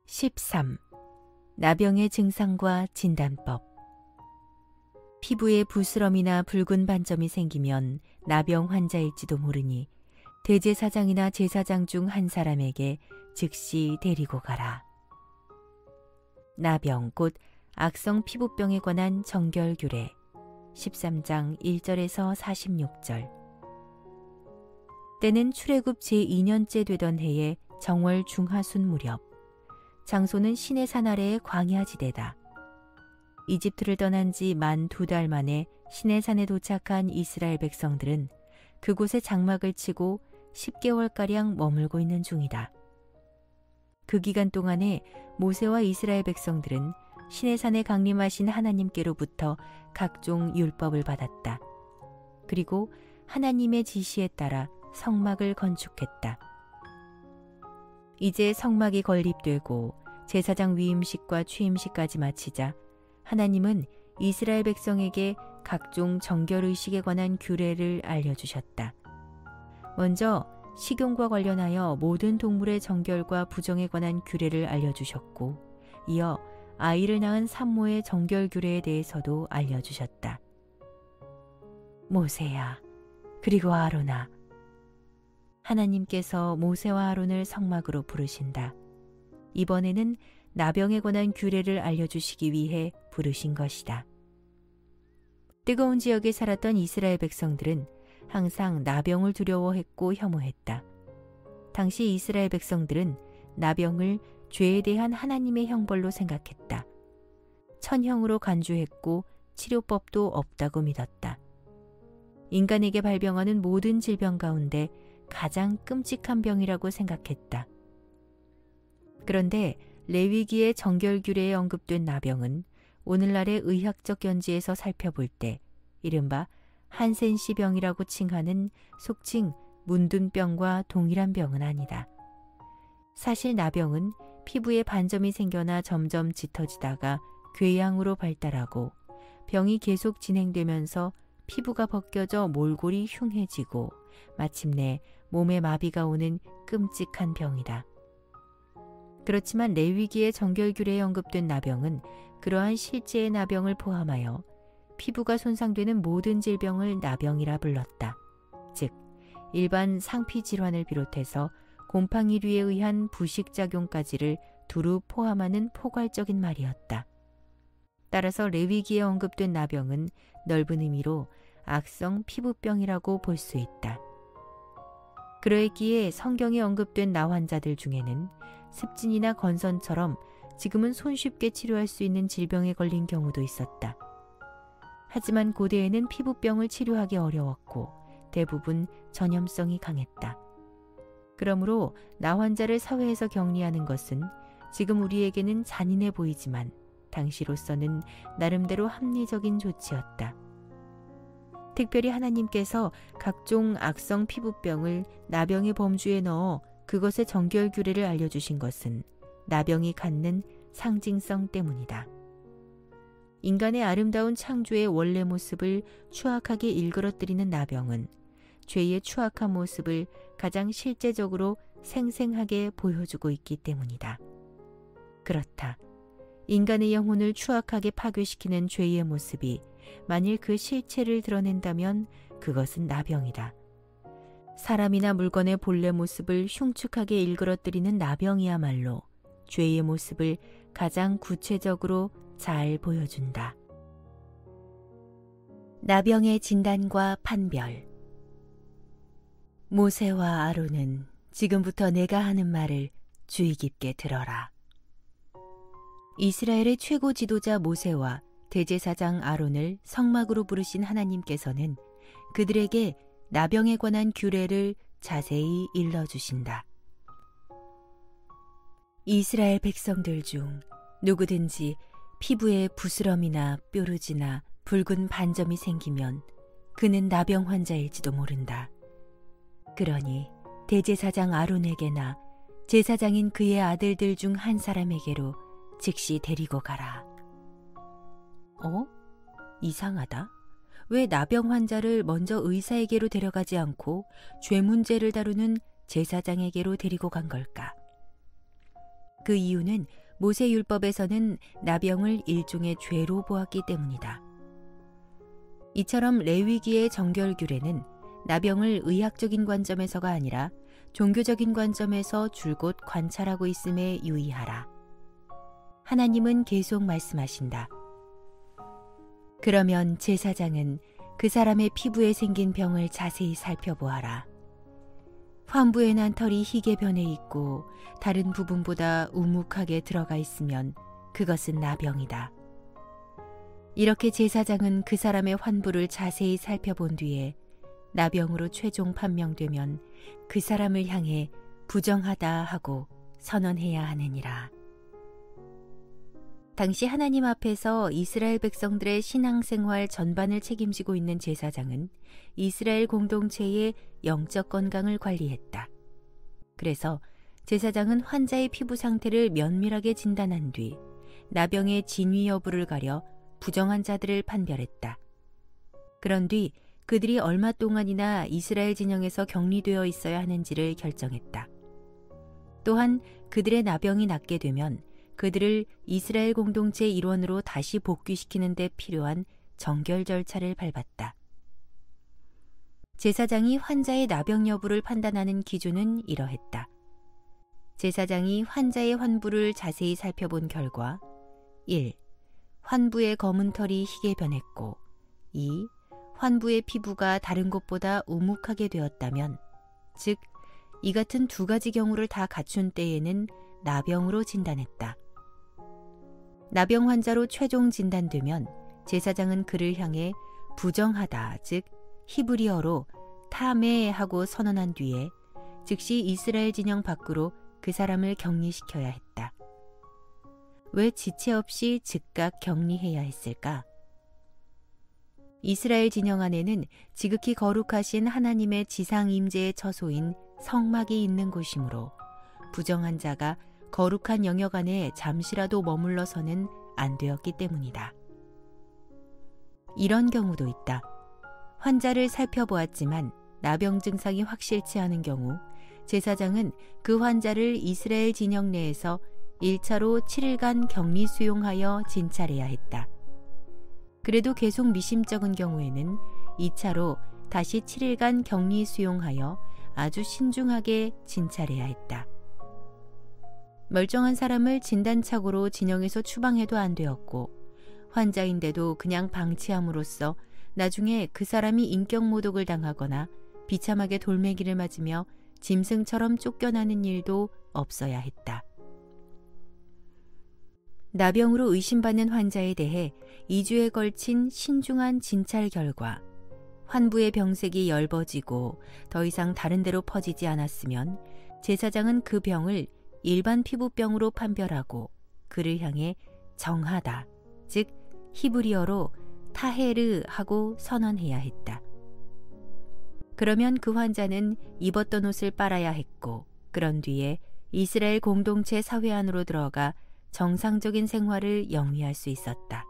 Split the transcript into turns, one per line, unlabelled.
13. 나병의 증상과 진단법. 피부에 부스럼이나 붉은 반점이 생기면 나병 환자일지도 모르니 대제사장이나 제사장 중 한 사람에게 즉시 데리고 가라. 나병 곧 악성 피부병에 관한 정결규례 13장 1절에서 46절. 때는 출애굽 제2년째 되던 해에 정월 중하순 무렵, 장소는 시내산 아래의 광야지대다. 이집트를 떠난 지 만 2달 만에 시내산에 도착한 이스라엘 백성들은 그곳에 장막을 치고 10개월가량 머물고 있는 중이다. 그 기간 동안에 모세와 이스라엘 백성들은 시내산에 강림하신 하나님께로부터 각종 율법을 받았다. 그리고 하나님의 지시에 따라 성막을 건축했다. 이제 성막이 건립되고 제사장 위임식과 취임식까지 마치자 하나님은 이스라엘 백성에게 각종 정결의식에 관한 규례를 알려주셨다. 먼저 식용과 관련하여 모든 동물의 정결과 부정에 관한 규례를 알려주셨고, 이어 아이를 낳은 산모의 정결 규례에 대해서도 알려주셨다. 모세야, 그리고 아론아. 하나님께서 모세와 아론을 성막으로 부르신다. 이번에는 나병에 관한 규례를 알려주시기 위해 부르신 것이다. 뜨거운 지역에 살았던 이스라엘 백성들은 항상 나병을 두려워했고 혐오했다. 당시 이스라엘 백성들은 나병을 죄에 대한 하나님의 형벌로 생각했다. 천형으로 간주했고 치료법도 없다고 믿었다. 인간에게 발병하는 모든 질병 가운데 가장 끔찍한 병이라고 생각했다. 그런데 레위기의 정결규례에 언급된 나병은 오늘날의 의학적 연지에서 살펴볼 때 이른바 한센시 병이라고 칭하는 속칭 문둔병과 동일한 병은 아니다. 사실 나병은 피부에 반점이 생겨나 점점 짙어지다가 궤양으로 발달하고 병이 계속 진행되면서 피부가 벗겨져 몰골이 흉해지고 마침내 몸에 마비가 오는 끔찍한 병이다. 그렇지만 레위기의 정결규례에 언급된 나병은 그러한 실제의 나병을 포함하여 피부가 손상되는 모든 질병을 나병이라 불렀다. 즉, 일반 상피 질환을 비롯해서 곰팡이류에 의한 부식작용까지를 두루 포함하는 포괄적인 말이었다. 따라서 레위기에 언급된 나병은 넓은 의미로 악성 피부병이라고 볼 수 있다. 그러했기에 성경에 언급된 나 환자들 중에는 습진이나 건선처럼 지금은 손쉽게 치료할 수 있는 질병에 걸린 경우도 있었다. 하지만 고대에는 피부병을 치료하기 어려웠고 대부분 전염성이 강했다. 그러므로 나 환자를 사회에서 격리하는 것은 지금 우리에게는 잔인해 보이지만 당시로서는 나름대로 합리적인 조치였다. 특별히 하나님께서 각종 악성 피부병을 나병의 범주에 넣어 그것의 정결규례를 알려주신 것은 나병이 갖는 상징성 때문이다. 인간의 아름다운 창조의 원래 모습을 추악하게 일그러뜨리는 나병은 죄의 추악한 모습을 가장 실제적으로 생생하게 보여주고 있기 때문이다. 그렇다. 인간의 영혼을 추악하게 파괴시키는 죄의 모습이 만일 그 실체를 드러낸다면 그것은 나병이다. 사람이나 물건의 본래 모습을 흉측하게 일그러뜨리는 나병이야말로 죄의 모습을 가장 구체적으로 잘 보여준다. 나병의 진단과 판별. 모세와 아론은 지금부터 내가 하는 말을 주의 깊게 들어라. 이스라엘의 최고 지도자 모세와 대제사장 아론을 성막으로 부르신 하나님께서는 그들에게 나병에 관한 규례를 자세히 일러주신다. 이스라엘 백성들 중 누구든지 피부에 부스럼이나 뾰루지나 붉은 반점이 생기면 그는 나병 환자일지도 모른다. 그러니 대제사장 아론에게나 제사장인 그의 아들들 중 한 사람에게로 즉시 데리고 가라. 이상하다. 왜 나병 환자를 먼저 의사에게로 데려가지 않고 죄 문제를 다루는 제사장에게로 데리고 간 걸까? 그 이유는 모세율법에서는 나병을 일종의 죄로 보았기 때문이다. 이처럼 레위기의 정결규례는 나병을 의학적인 관점에서가 아니라 종교적인 관점에서 줄곧 관찰하고 있음에 유의하라. 하나님은 계속 말씀하신다. 그러면 제사장은 그 사람의 피부에 생긴 병을 자세히 살펴보아라. 환부에 난 털이 희게 변해 있고 다른 부분보다 우묵하게 들어가 있으면 그것은 나병이다. 이렇게 제사장은 그 사람의 환부를 자세히 살펴본 뒤에 나병으로 최종 판명되면 그 사람을 향해 부정하다 하고 선언해야 하느니라. 당시 하나님 앞에서 이스라엘 백성들의 신앙생활 전반을 책임지고 있는 제사장은 이스라엘 공동체의 영적 건강을 관리했다. 그래서 제사장은 환자의 피부 상태를 면밀하게 진단한 뒤 나병의 진위 여부를 가려 부정한 자들을 판별했다. 그런 뒤 그들이 얼마 동안이나 이스라엘 진영에서 격리되어 있어야 하는지를 결정했다. 또한 그들의 나병이 낫게 되면 그들을 이스라엘 공동체 일원으로 다시 복귀시키는 데 필요한 정결 절차를 밟았다. 제사장이 환자의 나병 여부를 판단하는 기준은 이러했다. 제사장이 환자의 환부를 자세히 살펴본 결과 1. 환부의 검은 털이 희게 변했고 2. 환부의 피부가 다른 곳보다 우묵하게 되었다면 즉 이 같은 두 가지 경우를 다 갖춘 때에는 나병으로 진단했다. 나병 환자로 최종 진단되면 제사장은 그를 향해 부정하다, 즉 히브리어로 타메 하고 선언한 뒤에 즉시 이스라엘 진영 밖으로 그 사람을 격리시켜야 했다. 왜 지체 없이 즉각 격리해야 했을까? 이스라엘 진영 안에는 지극히 거룩하신 하나님의 지상 임재의 처소인 성막이 있는 곳이므로 부정한 자가 거룩한 영역 안에 잠시라도 머물러서는 안 되었기 때문이다. 이런 경우도 있다. 환자를 살펴보았지만 나병 증상이 확실치 않은 경우 제사장은 그 환자를 이스라엘 진영 내에서 1차로 7일간 격리 수용하여 진찰해야 했다. 그래도 계속 미심쩍은 경우에는 2차로 다시 7일간 격리 수용하여 아주 신중하게 진찰해야 했다. 멀쩡한 사람을 진단착오로 진영에서 추방해도 안 되었고 환자인데도 그냥 방치함으로써 나중에 그 사람이 인격모독을 당하거나 비참하게 돌멩이를 맞으며 짐승처럼 쫓겨나는 일도 없어야 했다. 나병으로 의심받는 환자에 대해 2주에 걸친 신중한 진찰 결과 환부의 병색이 엷어지고 더 이상 다른 데로 퍼지지 않았으면 제사장은 그 병을 일반 피부병으로 판별하고 그를 향해 정하다, 즉 히브리어로 타헤르 하고 선언해야 했다. 그러면 그 환자는 입었던 옷을 빨아야 했고 그런 뒤에 이스라엘 공동체 사회 안으로 들어가 정상적인 생활을 영위할 수 있었다.